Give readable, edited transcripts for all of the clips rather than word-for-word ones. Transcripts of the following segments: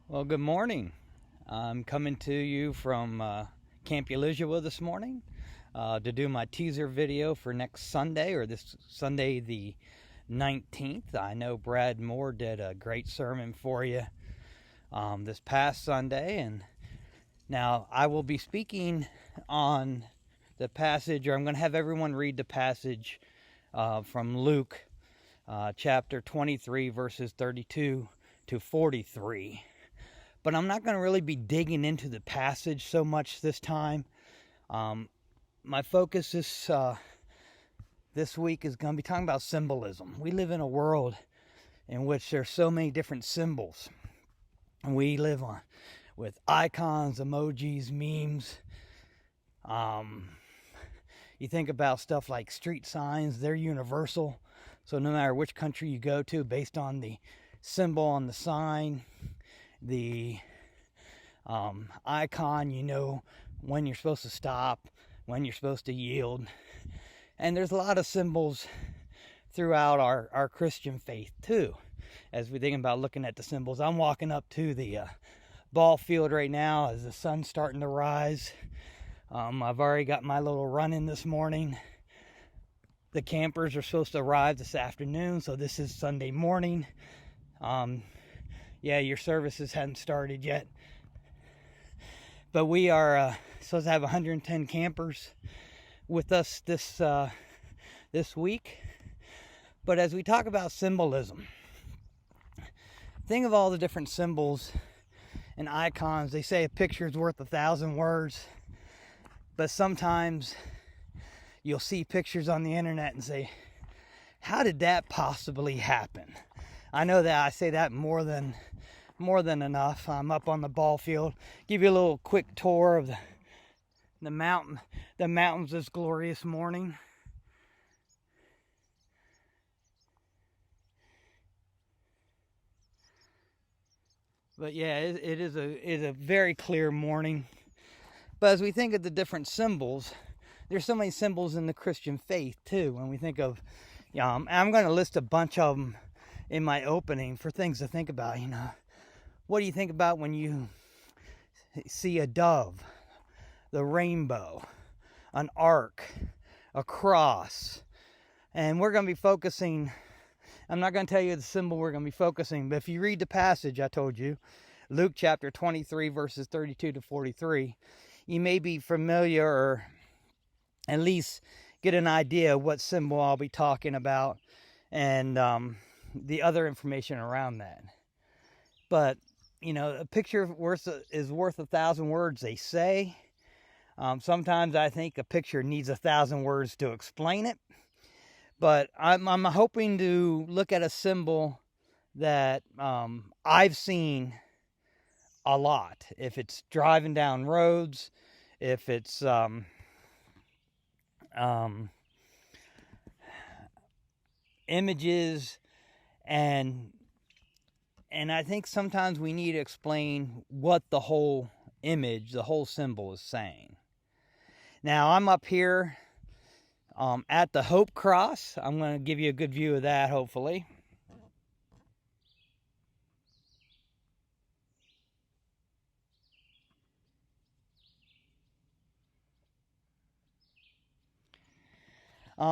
Well, good morning. I'm coming to you from Camp Elizabeth this morning to do my teaser video for next Sunday, or this Sunday the 19th. I know Brad Moore did a great sermon for you this past Sunday, and now I will be speaking on the passage, or I'm going to have everyone read the passage from Luke chapter 23, verses 32 to 43. But I'm not going to really be digging into the passage so much this time. My focus this week is going to be talking about symbolism. We live in a world in which there's so many different symbols. And we live with icons, emojis, memes. You think about stuff like street signs, they're universal. So no matter which country you go to, based on the symbol on the sign, the icon, you know when you're supposed to stop, when you're supposed to yield. And there's a lot of symbols throughout our Christian faith too, as we think about looking at the symbols. I'm walking up to the ball field right now as the sun's starting to rise. I've already got my little run in this morning. The campers are supposed to arrive this afternoon, so this is Sunday morning. Your services hadn't started yet, but we are supposed to have 110 campers with us this week. But as we talk about symbolism, think of all the different symbols and icons. They say a picture is worth 1,000 words, but sometimes you'll see pictures on the internet and say, how did that possibly happen? I know that I say that more than enough. I'm up on the ball field. Give you a little quick tour of the mountains this glorious morning. But yeah, it is a very clear morning. But as we think of the different symbols, there's so many symbols in the Christian faith too. When we think of, I'm going to list a bunch of them in my opening for things to think about. What do you think about when you see a dove, the rainbow, an ark, a cross? And we're going to be focusing, I'm not going to tell you the symbol we're going to be focusing, but if you read the passage I told you, Luke chapter 23, verses 32 to 43, you may be familiar or at least get an idea of what symbol I'll be talking about and the other information around that. But a picture is worth 1,000 words, they say. Sometimes I think a picture needs 1,000 words to explain it. But I'm hoping to look at a symbol that I've seen a lot. If it's driving down roads, if it's images, and I think sometimes we need to explain what the whole image, the whole symbol is saying. Now, I'm up here at the Hope Cross. I'm going to give you a good view of that, hopefully.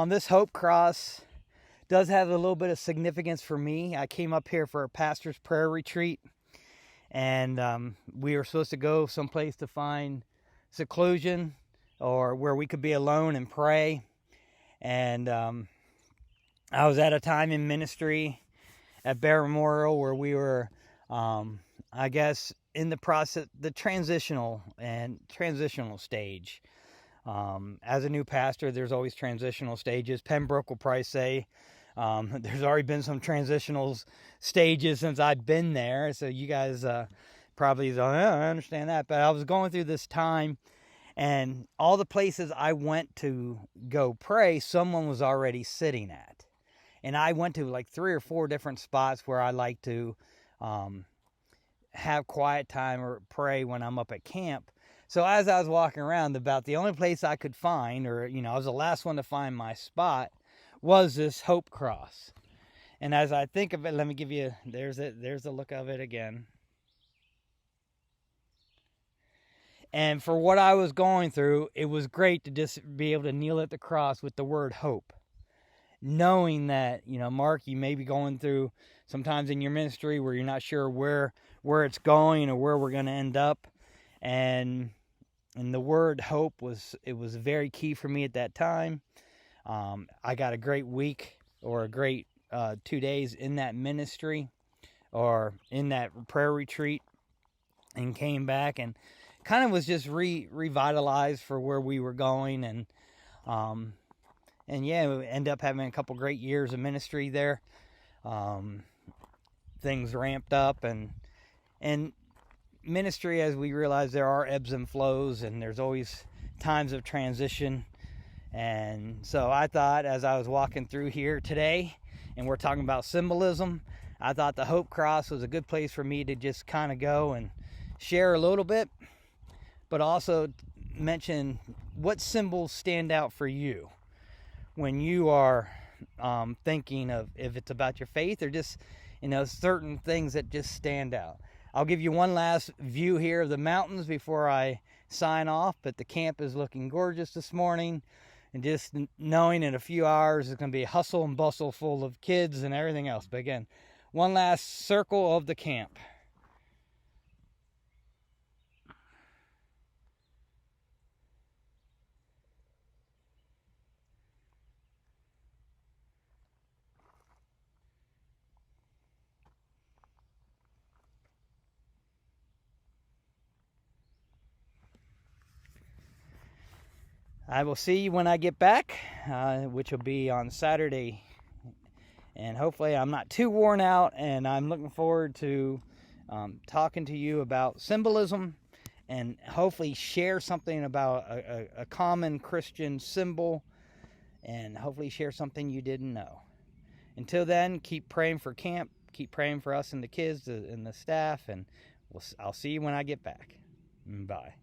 This Hope Cross does have a little bit of significance for me. I came up here for a pastor's prayer retreat, and we were supposed to go someplace to find seclusion or where we could be alone and pray. And I was at a time in ministry at Bear Memorial where we were, I guess, in the process, the transitional stage. As a new pastor, there's always transitional stages. Pembroke will probably say there's already been some transitional stages since I've been there. So you guys probably don't I understand that. But I was going through this time, and all the places I went to go pray, someone was already sitting at. And I went to like 3 or 4 different spots where I like to have quiet time or pray when I'm up at camp. So as I was walking around, about the only place I could find, or I was the last one to find my spot, was this Hope Cross. And as I think of it, let me give you, there's a look of it again. And for what I was going through, it was great to just be able to kneel at the cross with the word hope. Knowing that, Mark, you may be going through sometimes in your ministry where you're not sure where it's going or where we're going to end up. And the word hope was very key for me at that time. I got a great week or a great 2 days in that ministry or in that prayer retreat, and came back and kind of was just revitalized for where we were going. And yeah, we ended up having a couple great years of ministry there. Things ramped up, and ministry, as we realize, there are ebbs and flows, and there's always times of transition. And so I thought, as I was walking through here today, and we're talking about symbolism, I thought the Hope Cross was a good place for me to just kind of go and share a little bit, but also mention what symbols stand out for you when you are thinking of, if it's about your faith or just, certain things that just stand out. I'll give you one last view here of the mountains before I sign off, but the camp is looking gorgeous this morning, and just knowing in a few hours it's going to be hustle and bustle full of kids and everything else. But again, one last circle of the camp. I will see you when I get back, which will be on Saturday. And hopefully I'm not too worn out, and I'm looking forward to talking to you about symbolism, and hopefully share something about a common Christian symbol, and hopefully share something you didn't know. Until then, keep praying for camp, keep praying for us and the kids and the staff, and I'll see you when I get back. Bye.